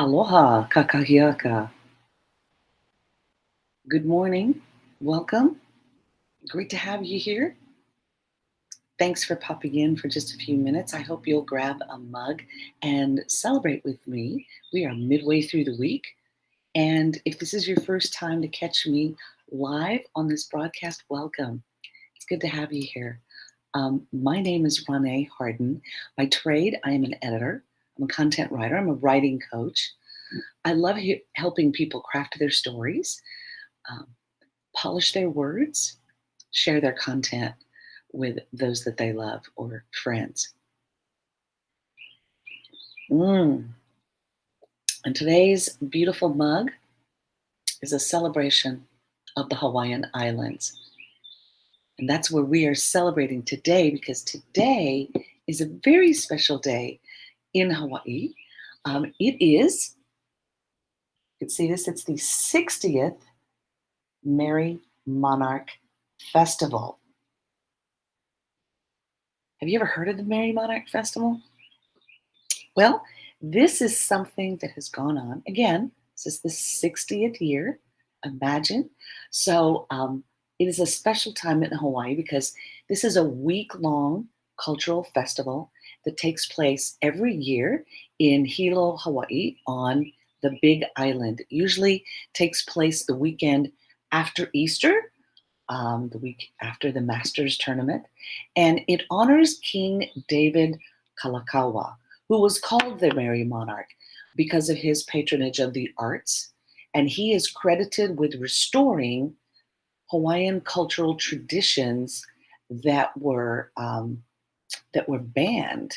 Aloha, kakahiaka. Good morning. Welcome. Great to have you here. Thanks for popping in for just a few minutes. I hope you'll grab a mug and celebrate with me. We are midway through the week. And if this is your first time to catch me live on this broadcast, welcome. It's good to have you here. My name is Renee Harden. By trade, I am an editor. I'm a content writer. I'm a writing coach. I love helping people craft their stories, um, polish their words, share their content with those that they love or friends. And today's beautiful mug is a celebration of the Hawaiian Islands. And that's where we are celebrating today, because today is a very special day in Hawaii. It is, you can see this, it's the 60th Merrie Monarch Festival. Have you ever heard of the Merrie Monarch Festival? Well, this is something that has gone on. Again, this is the 60th year, imagine. So it is a special time in Hawaii because this is a week-long cultural festival that takes place every year in Hilo, Hawaii, on the Big Island. It usually takes place the weekend after Easter, the week after the Masters tournament, and it honors King David Kalakaua, who was called the Merrie Monarch because of his patronage of the arts, and he is credited with restoring Hawaiian cultural traditions that were banned.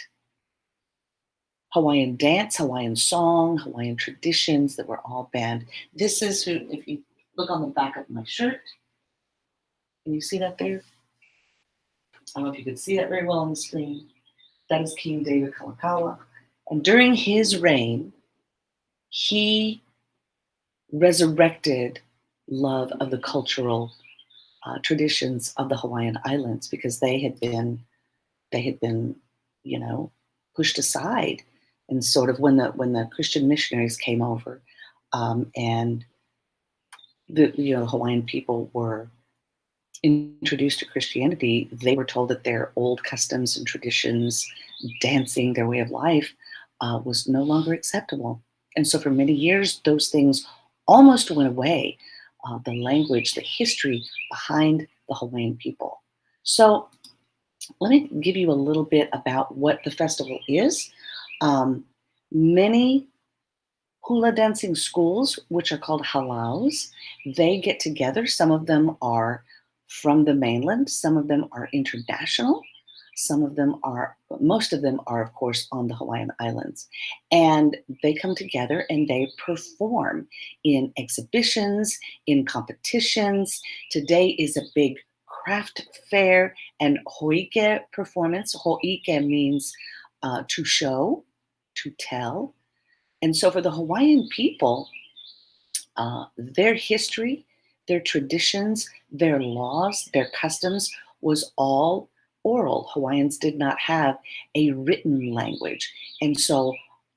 Hawaiian dance, Hawaiian song, Hawaiian traditions that were all banned. This is who, if you look on the back of my shirt, can you see that there? I don't know if you can see that very well on the screen. That is King David Kalakaua. And during his reign, he resurrected love of the cultural traditions of the Hawaiian Islands because they had been, pushed aside. And sort of when the Christian missionaries came over, and the Hawaiian people were introduced to Christianity, they were told that their old customs and traditions, dancing, their way of life, was no longer acceptable. And so for many years, those things almost went away. The language, the history behind the Hawaiian people. So let me give you a little bit about what the festival is. Many hula dancing schools, which are called halaus, they get together. Some of them are from the mainland, some of them are international, most of them are, of course, on the Hawaiian Islands. And they come together and they perform in exhibitions, in competitions. Today is a big craft fair and hoike performance. Hoike means to show, to tell. And so for the Hawaiian people, their history, their traditions, their laws, their customs was all oral. Hawaiians did not have a written language. And so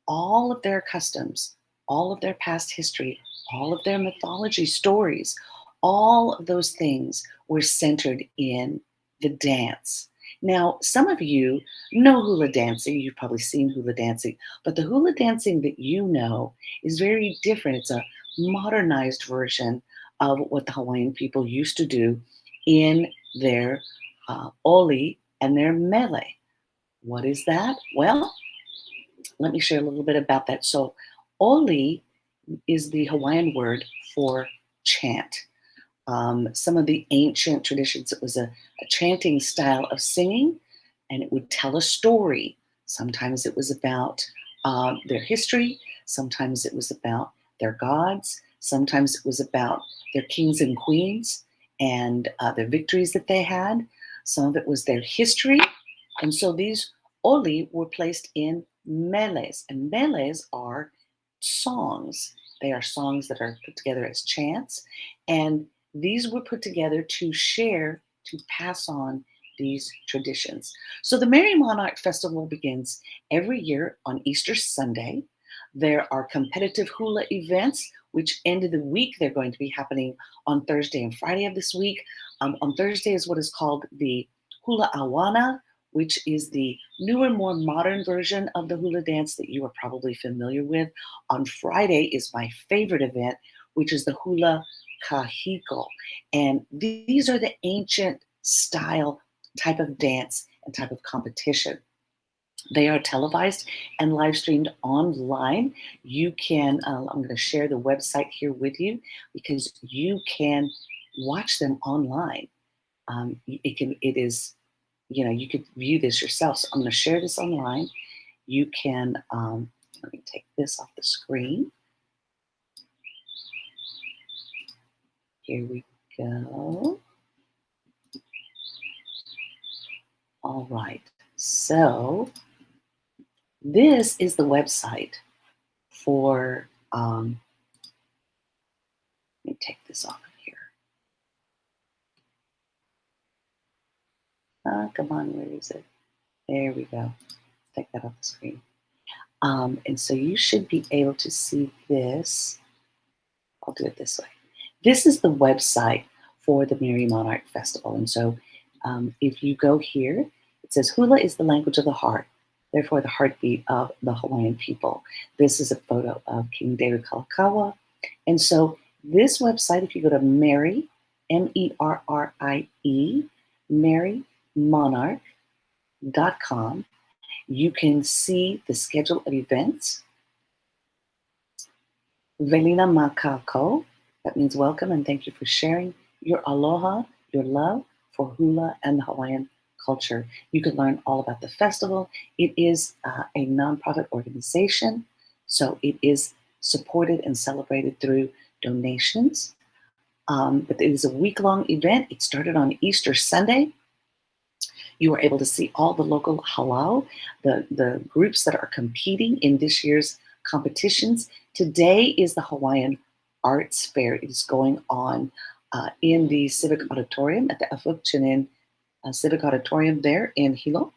all of their customs, all of their past history, all of their mythology stories, all of those things were centered in the dance. Now, some of you know hula dancing. You've probably seen hula dancing, but the hula dancing that you know is very different. It's a modernized version of what the Hawaiian people used to do in their oli and their mele. What is that? Well, let me share a little bit about that. So oli is the Hawaiian word for chant. Some of the ancient traditions, it was a chanting style of singing, and it would tell a story. Sometimes it was about their history. Sometimes it was about their gods. Sometimes it was about their kings and queens and their victories that they had. Some of it was their history. And so these oli were placed in meles, and meles are songs. They are songs that are put together as chants, and these were put together to share, to pass on these traditions. So the Merrie Monarch Festival begins every year on Easter Sunday. There are competitive hula events, which end of the week, they're going to be happening on Thursday and Friday of this week. On Thursday is what is called the hula awana, which is the newer, more modern version of the hula dance that you are probably familiar with. On Friday is my favorite event, which is the hula kahiko. And these are the ancient style type of dance and type of competition. They are televised and live streamed online. You can, I'm going to share the website here with you because you can watch them online. It is, you could view this yourself. So I'm going to share this online. You can, let me take this off the screen. Here we go. All right. So this is the website for, let me take this off of here. Come on, where is it? There we go. Take that off the screen. And so you should be able to see this. I'll do it this way. This is the website for the Merrie Monarch Festival. And so if you go here, it says hula is the language of the heart, therefore the heartbeat of the Hawaiian people. This is a photo of King David Kalakaua. And so this website, if you go to Merrie, M-E-R-R-I-E, merriemonarch.com, you can see the schedule of events. Velina Makako, that means welcome and thank you for sharing your aloha, your love for hula and the Hawaiian culture. You can learn all about the festival. It is a nonprofit organization, so it is supported and celebrated through donations. But it is a week-long event. It started on Easter Sunday. You were able to see all the local halau, the groups that are competing in this year's competitions. Today is the Hawaiian Arts Fair. It is going on in the Civic Auditorium at the Afuk Chinin Civic Auditorium there in Hilo.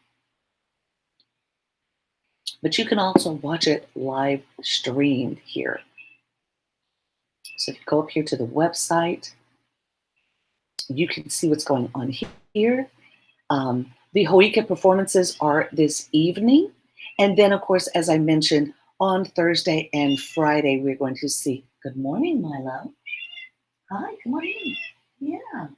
But you can also watch it live streamed here. So if you go up here to the website, you can see what's going on here. The Hoika performances are this evening. And then, of course, as I mentioned, on Thursday and Friday, we're going to see. Good morning, Milo. Hi, come on in. Yeah.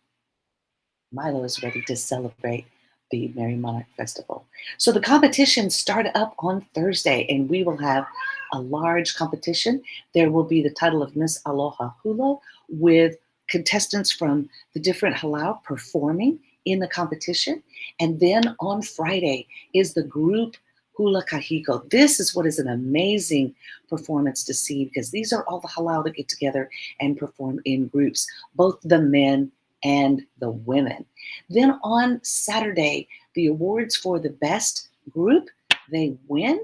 Milo is ready to celebrate the Merrie Monarch Festival. So the competition started up on Thursday, and we will have a large competition. There will be the title of Miss Aloha Hula with contestants from the different halau performing in the competition. And then on Friday is the group hula kahiko. This is what is an amazing performance to see because these are all the halau that get together and perform in groups, both the men and the women. Then on Saturday, the awards for the best group, they win.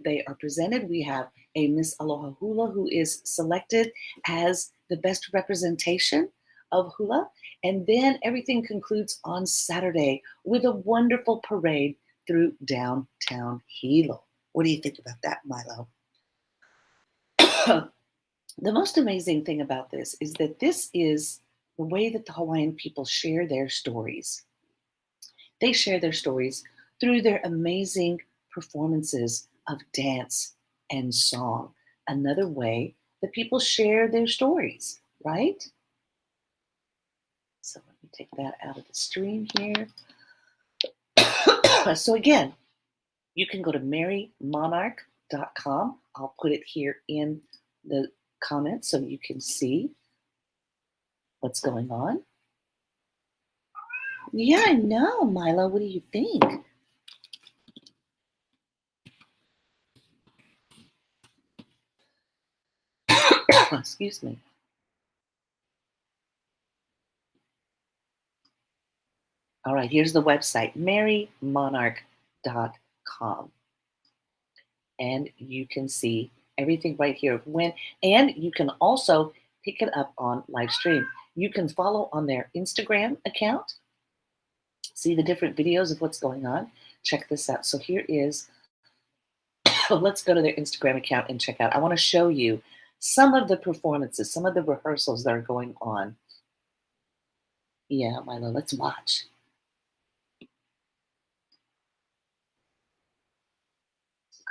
They are presented. We have a Miss Aloha Hula who is selected as the best representation of hula. And then everything concludes on Saturday with a wonderful parade through downtown Hilo. What do you think about that, Milo? The most amazing thing about this is that this is the way that the Hawaiian people share their stories. They share their stories through their amazing performances of dance and song. Another way that people share their stories, right? So let me take that out of the stream here. So again, you can go to merriemonarch.com. I'll put it here in the comments so you can see what's going on. Yeah, I know, Milo. What do you think? Excuse me. All right, here's the website, merriemonarch.com. And you can see everything right here. And you can also pick it up on live stream. You can follow on their Instagram account, see the different videos of what's going on. Check this out. So here is So let's go to their Instagram account and check out. I want to show you some of the performances, some of the rehearsals that are going on. Yeah, Milo, let's watch.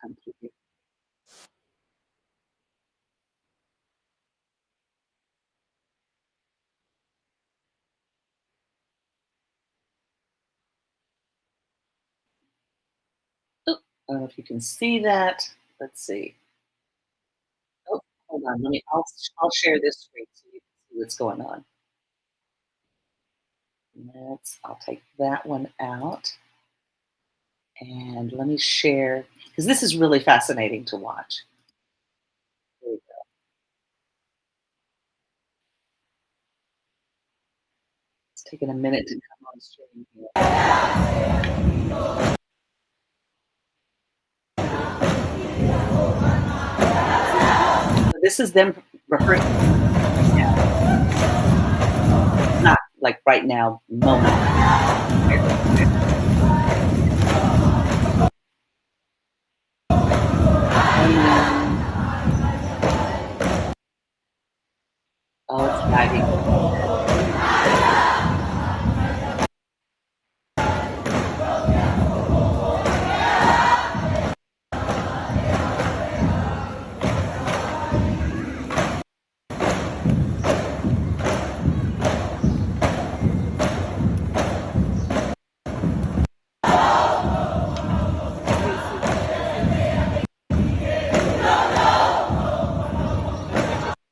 Come through here. Oh, I don't know if you can see that. Let's see. Oh, hold on. I'll share this screen so you can see what's going on. I'll take that one out and let me share because this is really fascinating to watch. Here we go. It's taking a minute to come on stream here. So this is them rehearsing right now, not like right now, moment. Oh, it's lagging.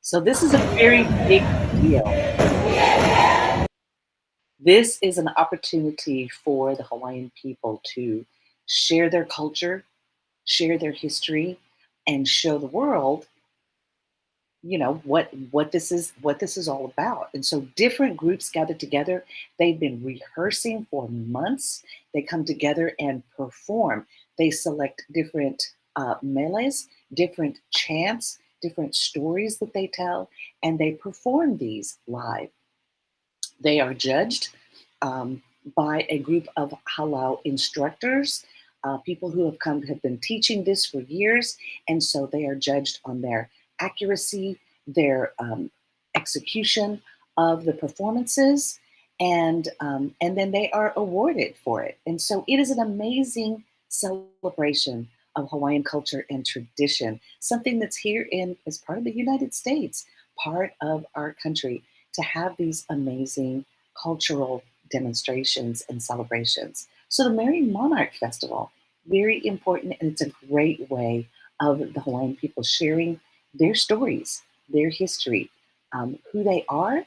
So this is a very big deal. This is an opportunity for the Hawaiian people to share their culture, share their history, and show the world, what this is all about. And so different groups gather together. They've been rehearsing for months. They come together and perform. They select different meles, different chants, different stories that they tell, and they perform these live. They are judged um, by a group of halal instructors, people who have been teaching this for years, and so they are judged on their accuracy, their execution of the performances, and then they are awarded for it. And so it is an amazing celebration of Hawaiian culture and tradition, something that's here in as part of the United States, part of our country to have these amazing cultural demonstrations and celebrations. So the Merrie Monarch Festival, very important, and it's a great way of the Hawaiian people sharing their stories, their history, who they are,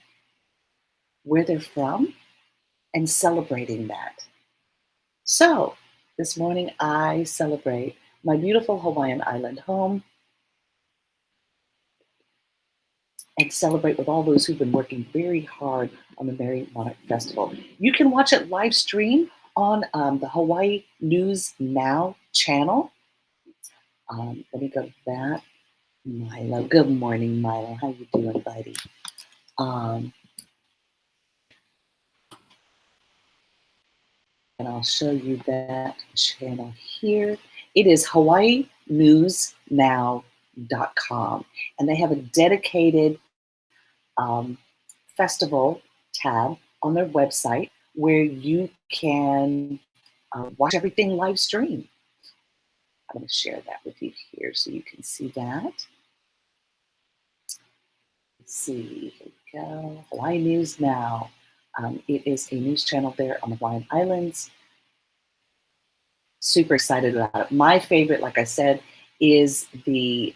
where they're from, and celebrating that. So this morning I celebrate my beautiful Hawaiian island home and celebrate with all those who've been working very hard on the Merrie Monarch Festival. You can watch it live stream on the Hawaii News Now channel. Let me go to that. Milo, good morning, Milo. How you doing, buddy? Um, and I'll show you that channel here. It is HawaiiNewsNow.com, and they have a dedicated um, festival tab on their website where you can watch everything live stream. I'm going to share that with you here so you can see that. Let's see, here we go. Hawaii News Now. It is a news channel there on the Hawaiian Islands. Super excited about it. My favorite, like I said, is the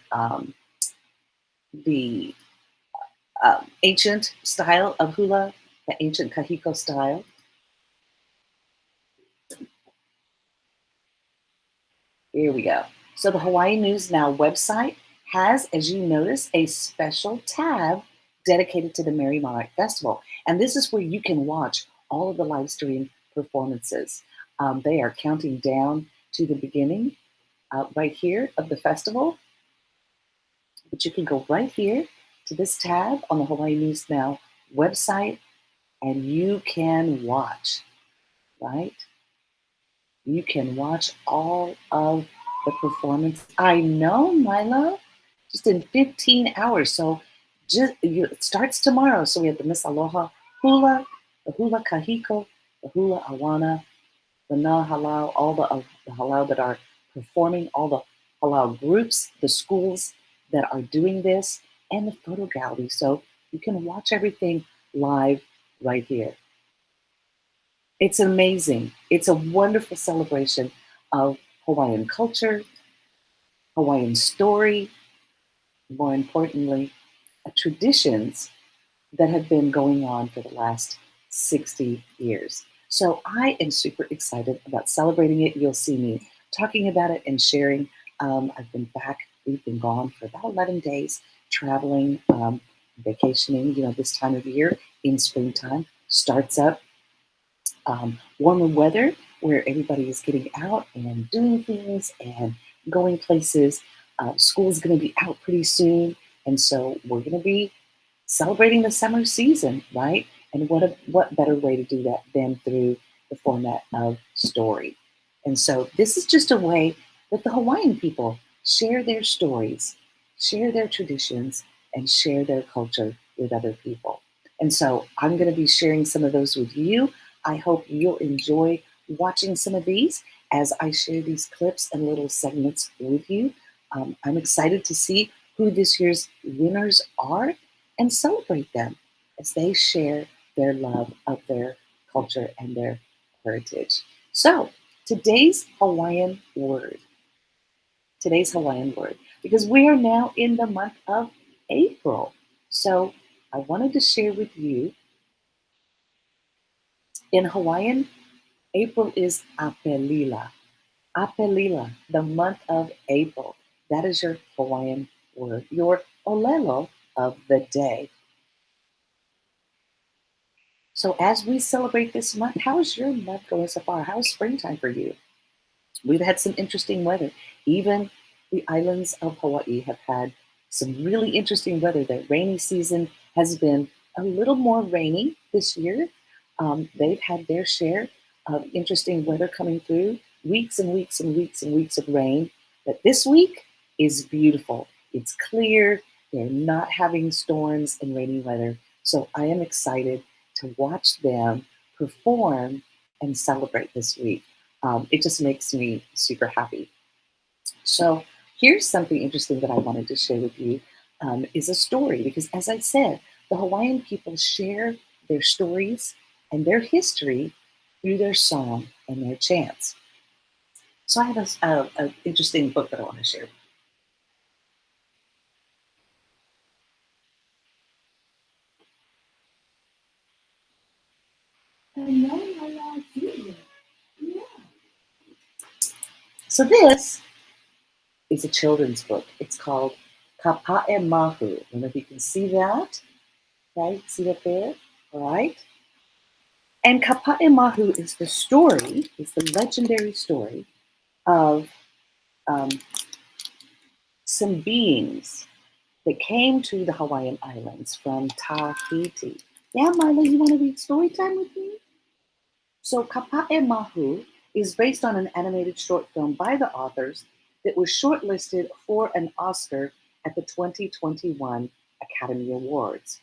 ancient style of hula, the ancient kahiko style. Here we go. So the Hawaii News Now website has, as you notice, a special tab dedicated to the Merrie Monarch Festival. And this is where you can watch all of the live stream performances. They are counting down to the beginning right here of the festival. But you can go right here to this tab on the Hawaii News Now website and you can watch, right? You can watch all of the performance. I know, Milo, just in 15 hours. So it starts tomorrow. So we have the Miss Aloha hula, the hula kahiko, the hula awana, the na halal, all the halal that are performing, all the halal groups, the schools that are doing this, and the photo gallery. So you can watch everything live right here. It's amazing. It's a wonderful celebration of Hawaiian culture, Hawaiian story, more importantly, traditions that have been going on for the last 60 years. So I am super excited about celebrating it. You'll see me talking about it and sharing. I've been back, we've been gone for about 11 days, traveling, vacationing. This time of year in springtime starts up, warmer weather where everybody is getting out and doing things and going places. School's going to be out pretty soon. And so we're going to be celebrating the summer season, right? And what better way to do that than through the format of story? And so this is just a way that the Hawaiian people share their stories, share their traditions, and share their culture with other people. And so I'm going to be sharing some of those with you. I hope you'll enjoy watching some of these as I share these clips and little segments with you. I'm excited to see who this year's winners are and celebrate them as they share their love of their culture and their heritage. So, today's Hawaiian word, because we are now in the month of April. So, I wanted to share with you in Hawaiian, April is Apelila. Apelila, the month of April. That is your Hawaiian word, your olelo of the day. So as we celebrate this month, how is your month going so far? How is springtime for you? We've had some interesting weather. Even the islands of Hawaii have had some really interesting weather. The rainy season has been a little more rainy this year. They've had their share of interesting weather coming through, weeks and weeks and weeks and weeks of rain. But this week is beautiful. It's clear. They're not having storms and rainy weather. So I am excited to watch them perform and celebrate this week. It just makes me super happy. So here's something interesting that I wanted to share with you is a story because as I said, the Hawaiian people share their stories and their history through their song and their chants. So I have a interesting book that I want to share. So this is a children's book. It's called Kapa'e Mahu. I don't know if you can see that, right? See that there? All right. And Kapa'e Mahu is the story, is the legendary story of um, some beings that came to the Hawaiian Islands from Tahiti. Yeah, Marla, you want to read story time with me? So Kapa'e Mahu is based on an animated short film by the authors that was shortlisted for an Oscar at the 2021 Academy Awards.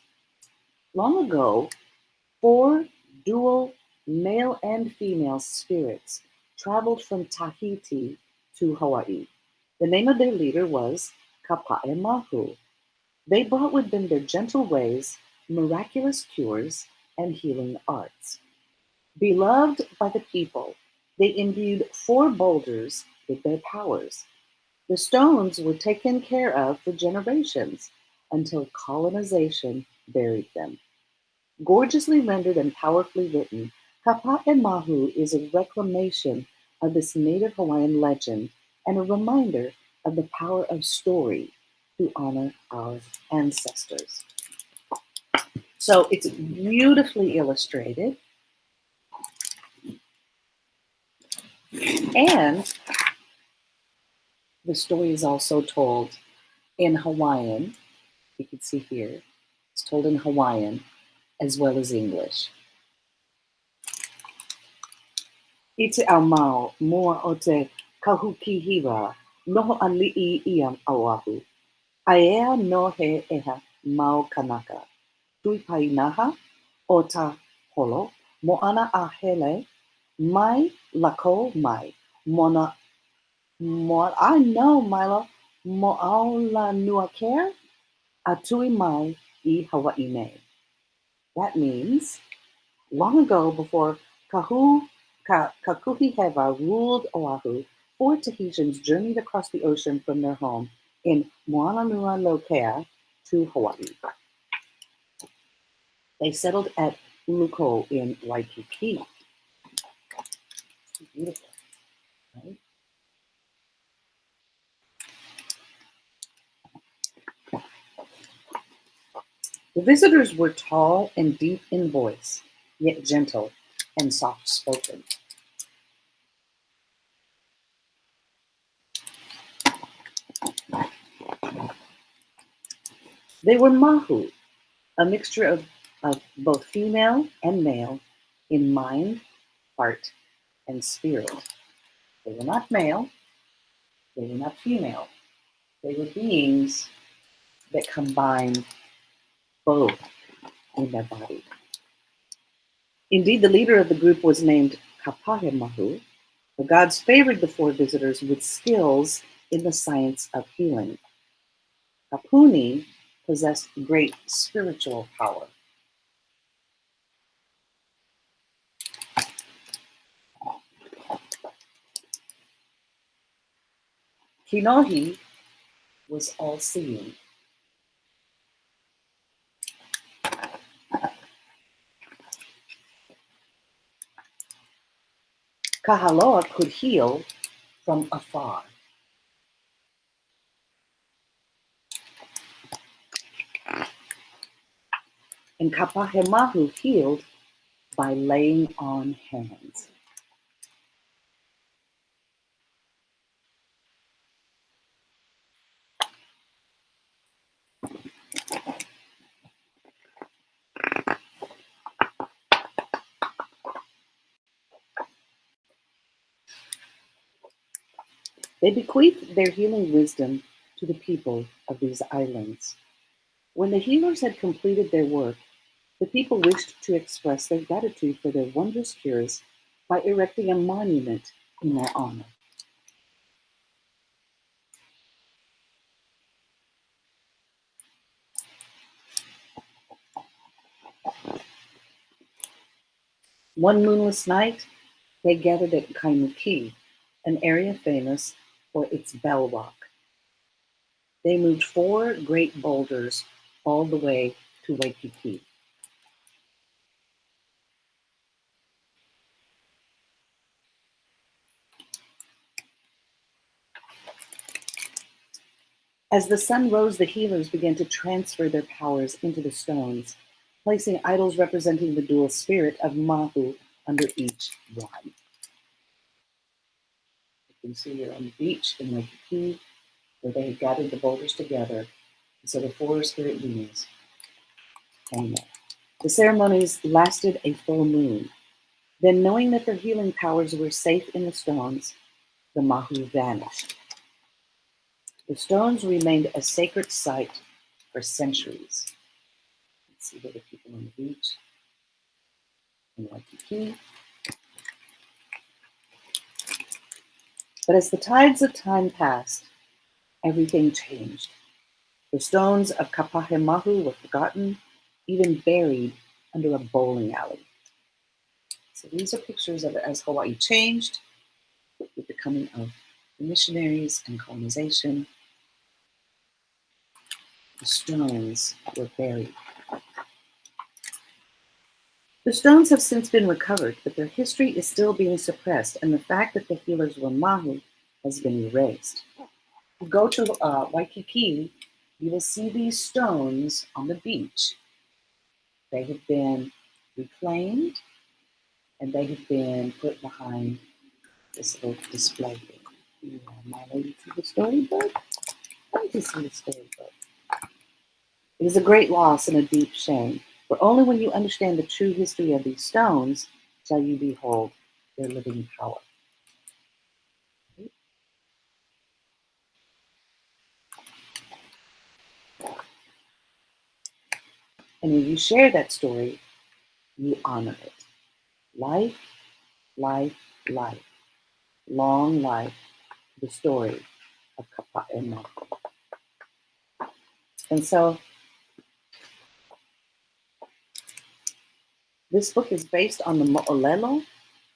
Long ago, four dual male and female spirits traveled from Tahiti to Hawaii. The name of their leader was Kapa'e Mahu. They brought with them their gentle ways, miraculous cures, and healing arts. Beloved by the people, they imbued four boulders with their powers. The stones were taken care of for generations until colonization buried them. Gorgeously rendered and powerfully written, Kapa'e Mahu is a reclamation of this native Hawaiian legend and a reminder of the power of story to honor our ancestors. So it's beautifully illustrated, and the story is also told in Hawaiian. You can see here, it's told in Hawaiian as well as English. Ite au mau mua o te kahukihira Noho ali'i iam Oahu. Aea no he eha mau kanaka. Tui painaha o ta holo. Mo'ana a hele mai lako mai. Mona mo I know Milo. Mo'aula nua care. Atui mai I Hawaii nei. That means long ago, before Kakuhiheva ruled Oahu, four Tahitians journeyed across the ocean from their home in Moanalua to Hawaii. They settled at Uluko in Waikiki. Beautiful, right? The visitors were tall and deep in voice, yet gentle and soft-spoken. They were mahu, a mixture of both female and male in mind, heart, and spirit. They were not male, they were not female. They were beings that combined both in their body. Indeed, the leader of the group was named Kapahemahu. The gods favored the four visitors with skills in the science of healing. Kapuni possessed great spiritual power. Kinohi was all-seeing. Kahaloa could heal from afar. And Kapahemahu healed by laying on hands. They bequeathed their healing wisdom to the people of these islands. When the healers had completed their work, the people wished to express their gratitude for their wondrous cures by erecting a monument in their honor. One moonless night, they gathered at Kaimuki, an area famous for its bell rock. They moved four great boulders all the way to Waikiki. As the sun rose, the healers began to transfer their powers into the stones, placing idols representing the dual spirit of Mahu under each one. You can see here on the beach in Waikiki, where they had gathered the boulders together, and so the four spirit beings came there. The ceremonies lasted a full moon. Then, knowing that their healing powers were safe in the stones, the Mahu vanished. The stones remained a sacred site for centuries. Let's see the people on the beach in Waikiki. But as the tides of time passed, everything changed. The stones of Kapahemahu were forgotten, even buried under a bowling alley. So these are pictures of it as Hawaii changed with the coming of the missionaries and colonization. The stones were buried. The stones have since been recovered, but their history is still being suppressed, and the fact that the healers were Mahu has been erased. If you go to Waikiki, you will see these stones on the beach. They have been reclaimed and they have been put behind this little display thing. Yeah, my lady see the storybook? Why do you see the storybook? It is a great loss and a deep shame, for only when you understand the true history of these stones shall you behold their living power. And when you share that story, you honor it. Life, life, life. Long life, the story of Kapa'ema. And so this book is based on the mo'olelo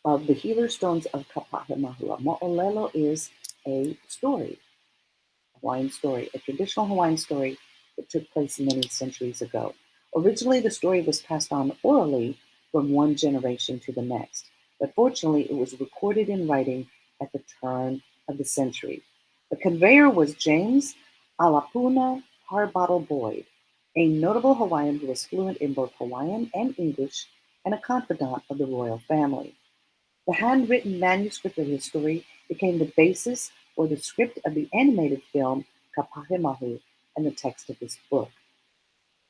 of the healer stones of Kapa'emahua. Mo'olelo is a story, Hawaiian story, a traditional Hawaiian story that took place many centuries ago. Originally, the story was passed on orally from one generation to the next, but fortunately, it was recorded in writing at the turn of the century. The conveyor was James Alapuna Harbottle Boyd, a notable Hawaiian who was fluent in both Hawaiian and English and a confidant of the royal family. The handwritten manuscript of his story became the basis for the script of the animated film Kapahimahu and the text of this book.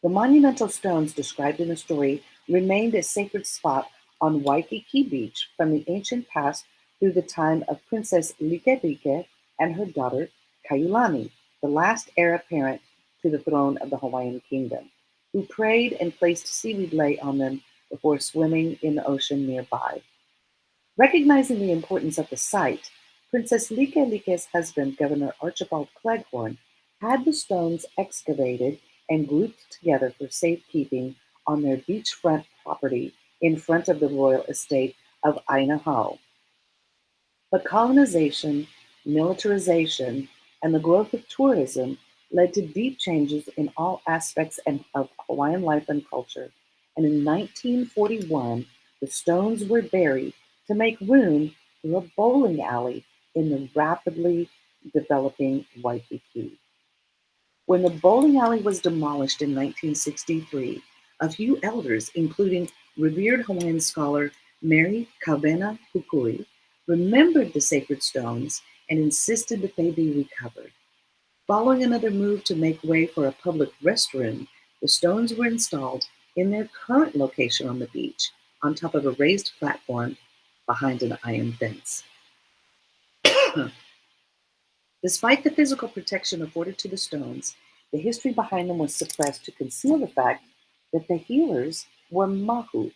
The monumental stones described in the story remained a sacred spot on Waikiki Beach from the ancient past through the time of Princess Likelike and her daughter Kaiulani, the last heir apparent to the throne of the Hawaiian kingdom, who prayed and placed seaweed lei on them before swimming in the ocean nearby. Recognizing the importance of the site, Princess Likelike's husband, Governor Archibald Cleghorn, had the stones excavated and grouped together for safekeeping on their beachfront property in front of the royal estate of Ainahau. But colonization, militarization, and the growth of tourism led to deep changes in all aspects of Hawaiian life and culture. And in 1941, the stones were buried to make room for a bowling alley in the rapidly developing Waikiki. When the bowling alley was demolished in 1963, a few elders, including revered Hawaiian scholar Mary Kawena Pukui, remembered the sacred stones and insisted that they be recovered. Following another move to make way for a public restroom, the stones were installed in their current location on the beach, on top of a raised platform behind an iron fence. Despite the physical protection afforded to the stones, the history behind them was suppressed to conceal the fact that the healers were mahu,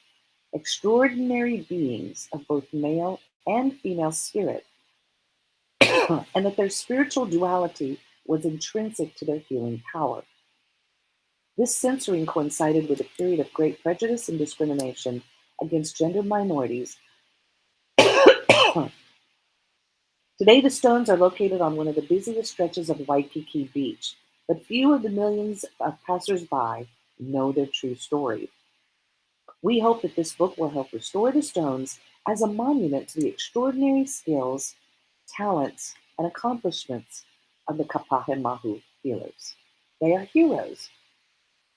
extraordinary beings of both male and female spirit, and that their spiritual duality was intrinsic to their healing power. This censoring coincided with a period of great prejudice and discrimination against gender minorities. Today, the stones are located on one of the busiest stretches of Waikiki Beach, but few of the millions of passersby know their true story. We hope that this book will help restore the stones as a monument to the extraordinary skills, talents, and accomplishments of the Kapahemahu healers. They are heroes,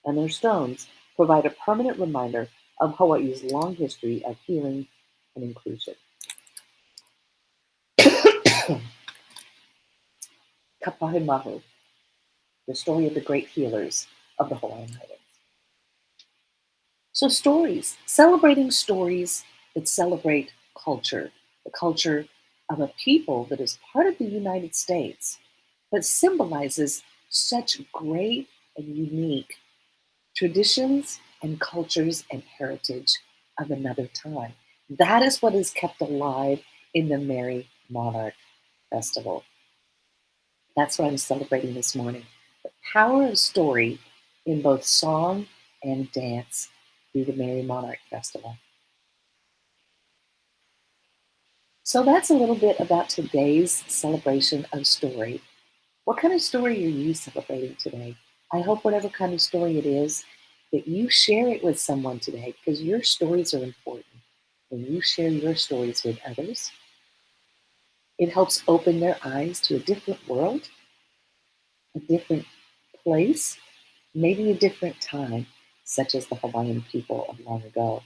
and their stones provide a permanent reminder of Hawaii's long history of healing and inclusion. Kapahemahu, the story of the great healers of the Hawaiian Islands. So celebrating stories that celebrate culture, the culture of a people that is part of the United States, but symbolizes such great and unique traditions and cultures and heritage of another time. That is what is kept alive in the Merrie Monarch Festival. That's what I'm celebrating this morning. The power of story in both song and dance through the Merrie Monarch Festival. So that's a little bit about today's celebration of story. What kind of story are you celebrating today? I hope whatever kind of story it is, that you share it with someone today because your stories are important. When you share your stories with others, it helps open their eyes to a different world, a different place, maybe a different time, such as the Hawaiian people of long ago.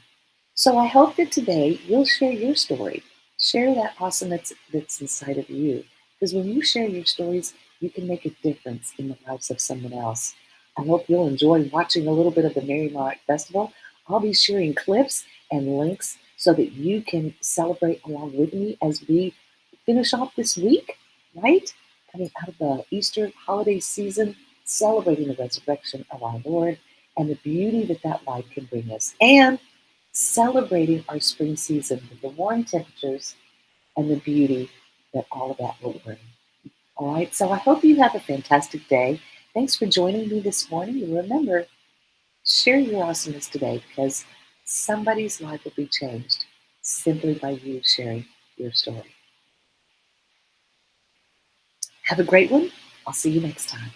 So I hope that today you'll share your story. Share that awesomeness that's inside of you. Because when you share your stories, you can make a difference in the lives of someone else. I hope you'll enjoy watching a little bit of the Merrie Monarch Festival. I'll be sharing clips and links so that you can celebrate along with me as we finish off this week, right? Coming out of the Easter holiday season, celebrating the resurrection of our Lord and the beauty that that light can bring us, and celebrating our spring season with the warm temperatures and the beauty that all of that will bring. All right, so I hope you have a fantastic day. Thanks for joining me this morning. And remember, share your awesomeness today because somebody's life will be changed simply by you sharing your story. Have a great one. I'll see you next time.